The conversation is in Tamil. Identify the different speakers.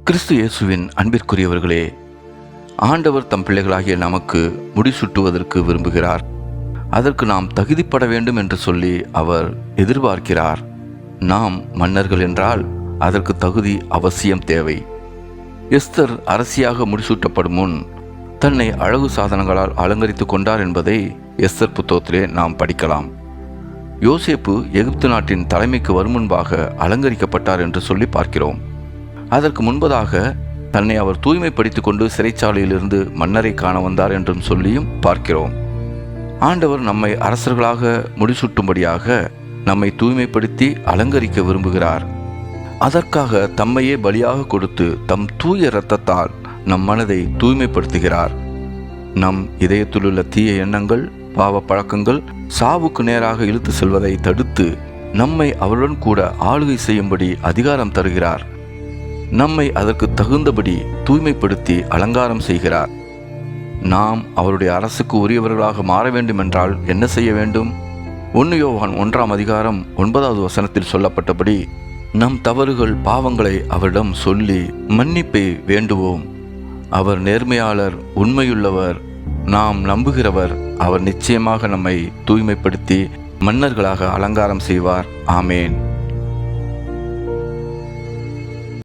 Speaker 1: கிறிஸ்து இயேசுவின் அன்பிற்குரியவர்களே, ஆண்டவர் தம் பிள்ளைகளாகிய நமக்கு முடிசூட்டுவதற்கு விரும்புகிறார். அதற்கு நாம் தகுதிப்பட வேண்டும் என்று சொல்லி அவர் எதிர்பார்க்கிறார். நாம் மன்னர்கள் என்றால் அதற்கு தகுதி அவசியம் தேவை. எஸ்தர் அரசியாக முடிசூட்டப்படும் முன் தன்னை அழகு சாதனங்களால் அலங்கரித்து கொண்டார் என்பதை எஸ்தர் புத்தகத்திலே நாம் படிக்கலாம். யோசேப்பு எகிப்து நாட்டின் தலைமைக்கு வரும் முன்பாக அலங்கரிக்கப்பட்டார் என்று சொல்லி பார்க்கிறோம். அதற்கு முன்பதாக தன்னை அவர் தூய்மைப்படுத்திக் கொண்டு சிறைச்சாலையிலிருந்து மன்னரை காண வந்தார் என்றும் சொல்லியும் பார்க்கிறோம். ஆண்டவர் நம்மை அரசர்களாக முடிசூட்டும்படியாக நம்மை தூய்மைப்படுத்தி அலங்கரிக்க விரும்புகிறார். அதற்காக தம்மையே பலியாக கொடுத்து தம் தூய இரத்தத்தால் நம் மனதை தூய்மைப்படுத்துகிறார். நம் இதயத்திலுள்ள தீய எண்ணங்கள், பாவ பழக்கங்கள் சாவுக்கு நேராக இழுத்து செல்வதை தடுத்து நம்மை அவருடன் கூட ஆளுகை செய்யும்படி அதிகாரம் தருகிறார். நம்மை அதற்கு தகுந்தபடி தூய்மைப்படுத்தி அலங்காரம் செய்கிறார். நாம் அவருடைய அரசுக்கு உரியவர்களாக மாற வேண்டுமென்றால் என்ன செய்ய வேண்டும்? 1 யோவான் 1ஆம் அதிகாரம் 9வது வசனத்தில் சொல்லப்பட்டபடி நம் தவறுகள், பாவங்களை அவரிடம் சொல்லி மன்னிப்பை வேண்டுவோம். அவர் நேர்மையாளர், உண்மையுள்ளவர், நாம் நம்புகிறவர். அவர் நிச்சயமாக நம்மை தூய்மைப்படுத்தி மன்னர்களாக அலங்காரம் செய்வார். ஆமேன்.